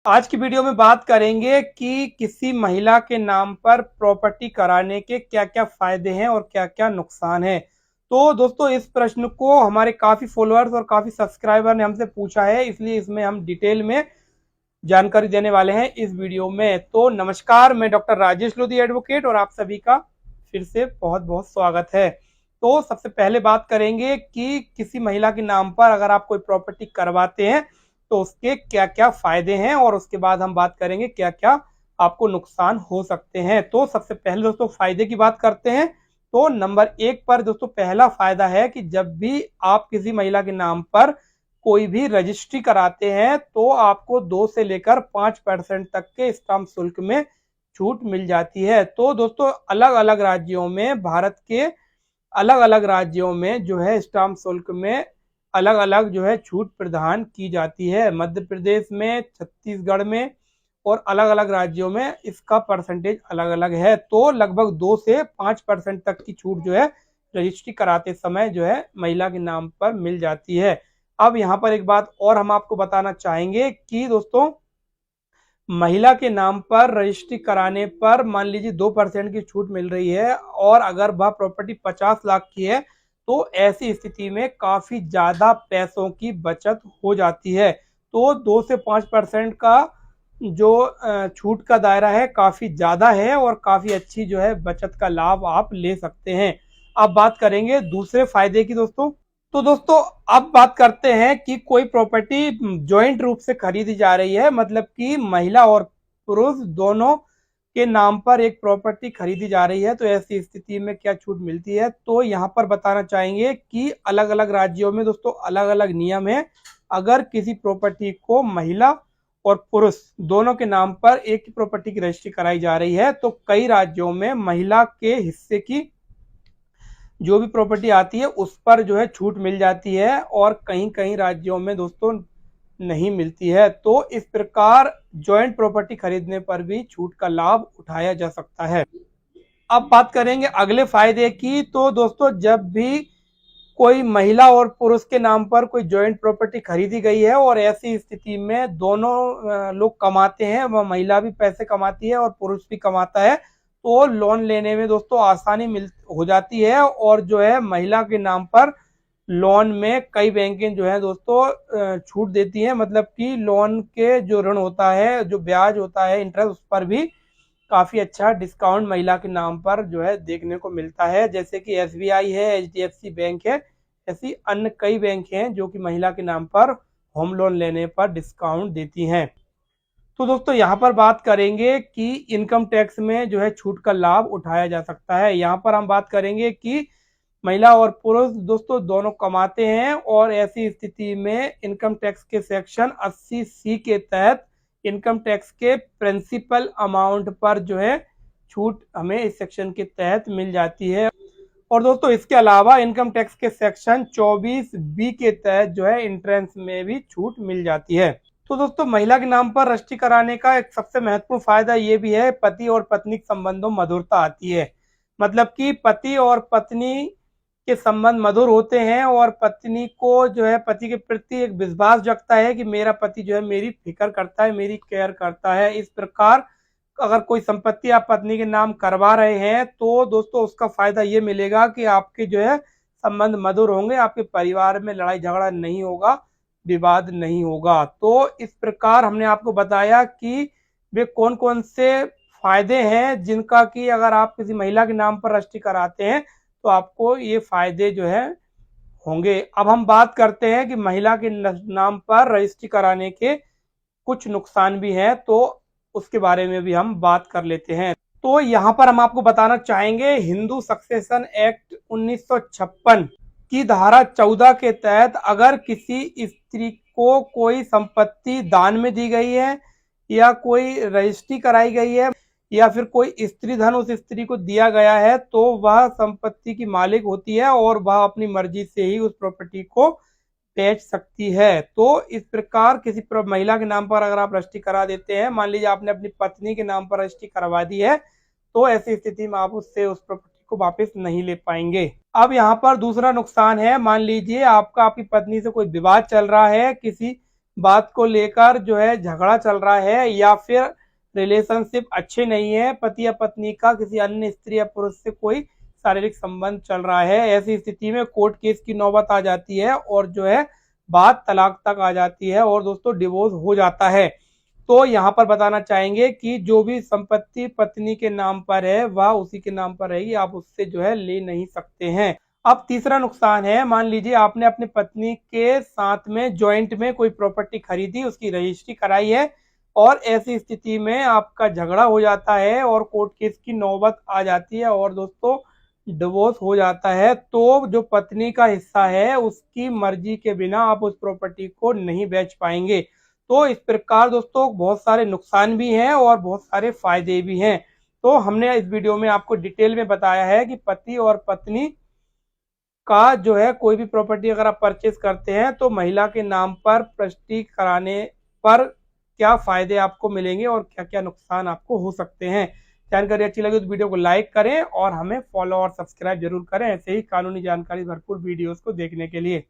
आज की वीडियो में बात करेंगे कि किसी महिला के नाम पर प्रॉपर्टी कराने के क्या-क्या फायदे हैं और क्या-क्या नुकसान है। तो दोस्तों इस प्रश्न को हमारे काफ़ी फॉलोअर्स और काफ़ी सब्सक्राइबर ने हमसे पूछा है, इसलिए इसमें हम डिटेल में जानकारी देने वाले हैं इस वीडियो में। तो नमस्कार, मैं डॉक्टर राजेश लोधी एडवोकेट और आप सभी का फिर से बहुत-बहुत स्वागत है। तो सबसे पहले बात करेंगे कि किसी महिला के नाम पर अगर आप कोई प्रॉपर्टी करवाते हैं तो उसके क्या-क्या फायदे हैं और उसके बाद हम बात करेंगे क्या-क्या आपको नुकसान हो सकते हैं। तो सबसे पहले दोस्तों फायदे की बात करते हैं। तो नंबर 1 पर दोस्तों पहला फायदा है कि जब भी आप किसी महिला के नाम पर कोई भी रजिस्ट्री कराते हैं तो आपको 2 से लेकर 5% तक के स्टाम्प शुल्क में छूट मिल जाती है। तो दोस्तों अलग-अलग राज्यों में, भारत के अलग-अलग राज्यों में जो है स्टाम्प शुल्क में अलग-अलग जो है छूट प्रदान की जाती है। मध्य प्रदेश में, छत्तीसगढ़ में और अलग-अलग राज्यों में इसका परसेंटेज अलग-अलग है। तो लगभग 2 से 5% तक की छूट जो है रजिस्ट्री कराते समय जो है महिला के नाम पर मिल जाती है। अब यहाँ पर एक बात और हम आपको बताना चाहेंगे कि दोस्तों महिला के नाम पर रजिस्ट्री कराने पर मान लीजिए 2% की छूट मिल रही है और अगर वह प्रॉपर्टी 50 लाख की है तो ऐसी स्थिति में काफ़ी ज़्यादा पैसों की बचत हो जाती है। तो 2 से 5% का जो छूट का दायरा है काफ़ी ज़्यादा है और काफ़ी अच्छी जो है बचत का लाभ आप ले सकते हैं। अब बात करेंगे दूसरे फायदे की दोस्तों। तो दोस्तों अब बात करते हैं कि कोई प्रॉपर्टी जॉइंट रूप से खरीदी जा रही है, मतलब कि महिला और पुरुष दोनों के नाम पर एक प्रॉपर्टी खरीदी जा रही है, तो ऐसी स्थिति में क्या छूट मिलती है। तो यहाँ पर बताना चाहेंगे कि अलग अलग राज्यों में दोस्तों अलग अलग नियम है। अगर किसी प्रॉपर्टी को महिला और पुरुष दोनों के नाम पर एक ही प्रॉपर्टी की रजिस्ट्री कराई जा रही है तो कई राज्यों में महिला के हिस्से की जो भी प्रॉपर्टी आती है उस पर जो है छूट मिल जाती है और कहीं कहीं राज्यों में दोस्तों नहीं मिलती है। तो इस प्रकार जॉइंट प्रॉपर्टी खरीदने पर भी छूट का लाभ उठाया जा सकता है। अब बात करेंगे अगले फायदे की। तो दोस्तों जब भी कोई महिला और पुरुष के नाम पर कोई जॉइंट प्रॉपर्टी खरीदी गई है और ऐसी स्थिति में दोनों लोग कमाते हैं, वह महिला भी पैसे कमाती है और पुरुष भी कमाता है, तो लोन लेने में दोस्तों आसानी मिल हो जाती है और जो है महिला के नाम पर लोन में कई बैंकें जो है दोस्तों छूट देती हैं, मतलब कि लोन के जो ऋण होता है, जो ब्याज होता है, इंटरेस्ट, उस पर भी काफ़ी अच्छा डिस्काउंट महिला के नाम पर जो है देखने को मिलता है। जैसे कि एसबीआई है, एचडीएफसी बैंक है, ऐसी अन्य कई बैंक हैं जो कि महिला के नाम पर होम लोन लेने पर डिस्काउंट देती हैं। तो दोस्तों यहाँ पर बात करेंगे कि इनकम टैक्स में जो है छूट का लाभ उठाया जा सकता है। यहाँ पर हम बात करेंगे कि महिला और पुरुष दोस्तों दोनों कमाते हैं और ऐसी स्थिति में इनकम टैक्स के सेक्शन 80C के तहत इनकम टैक्स के प्रिंसिपल अमाउंट पर जो है छूट हमें इस सेक्शन के तहत मिल जाती है। और दोस्तों इसके अलावा इनकम टैक्स के सेक्शन 24B के तहत जो है इंट्रेंस में भी छूट मिल जाती है। तो दोस्तों महिला के नाम पर रजिस्ट्री कराने का एक सबसे महत्वपूर्ण फायदा ये भी है, पति और पत्नी के संबंधों में मधुरता आती है। मतलब कि पति और पत्नी के संबंध मधुर होते हैं और पत्नी को जो है पति के प्रति एक विश्वास जगता है कि मेरा पति जो है मेरी फिक्र करता है, मेरी केयर करता है। इस प्रकार अगर कोई संपत्ति आप पत्नी के नाम करवा रहे हैं तो दोस्तों उसका फायदा ये मिलेगा कि आपके जो है संबंध मधुर होंगे, आपके परिवार में लड़ाई झगड़ा नहीं होगा, विवाद नहीं होगा। तो इस प्रकार हमने आपको बताया कि वे कौन कौन से फायदे हैं जिनका कि अगर आप किसी महिला के नाम पर रजिस्ट्री कराते हैं तो आपको ये फायदे जो है होंगे। अब हम बात करते हैं कि महिला के नाम पर रजिस्ट्री कराने के कुछ नुकसान भी हैं, तो उसके बारे में भी हम बात कर लेते हैं। तो यहाँ पर हम आपको बताना चाहेंगे हिंदू सक्सेशन एक्ट 1956 की धारा 14 के तहत अगर किसी स्त्री को कोई संपत्ति दान में दी गई है या कोई रजिस्ट्री कराई गई है या फिर कोई स्त्री धन उस स्त्री को दिया गया है तो वह संपत्ति की मालिक होती है और वह अपनी मर्जी से ही उस प्रॉपर्टी को बेच सकती है। तो इस प्रकार किसी महिला के नाम पर अगर आप रजिस्ट्री करा देते हैं, मान लीजिए आपने अपनी पत्नी के नाम पर रजिस्ट्री करवा दी है, तो ऐसी स्थिति में आप उससे उस प्रॉपर्टी को वापस नहीं ले पाएंगे। अब यहाँ पर दूसरा नुकसान है, मान लीजिए आपका आपकी पत्नी से कोई विवाद चल रहा है किसी बात को लेकर जो है झगड़ा चल रहा है या फिर रिलेशनशिप अच्छे नहीं है, पति या पत्नी का किसी अन्य स्त्री या पुरुष से कोई शारीरिक संबंध चल रहा है, ऐसी स्थिति में कोर्ट केस की नौबत आ जाती है और जो है बात तलाक तक आ जाती है और दोस्तों डिवोर्स हो जाता है। तो यहाँ पर बताना चाहेंगे कि जो भी संपत्ति पत्नी के नाम पर है वह उसी के नाम पर रहेगी, आप उससे जो है ले नहीं सकते हैं। अब तीसरा नुकसान है, मान लीजिए आपने अपनी पत्नी के साथ में जॉइंट में कोई प्रॉपर्टी खरीदी, उसकी रजिस्ट्री कराई है और ऐसी स्थिति में आपका झगड़ा हो जाता है और कोर्ट केस की नौबत आ जाती है और दोस्तों डिवोर्स हो जाता है, तो जो पत्नी का हिस्सा है उसकी मर्जी के बिना आप उस प्रॉपर्टी को नहीं बेच पाएंगे। तो इस प्रकार दोस्तों बहुत सारे नुकसान भी हैं और बहुत सारे फायदे भी हैं। तो हमने इस वीडियो में आपको डिटेल में बताया है कि पति और पत्नी का जो है कोई भी प्रॉपर्टी अगर आप परचेज करते हैं तो महिला के नाम पर रजिस्ट्री कराने पर क्या फायदे आपको मिलेंगे और क्या क्या नुकसान आपको हो सकते हैं। जानकारी अच्छी लगी तो वीडियो को लाइक करें और हमें फॉलो और सब्सक्राइब जरूर करें ऐसे ही कानूनी जानकारी भरपूर वीडियोस को देखने के लिए।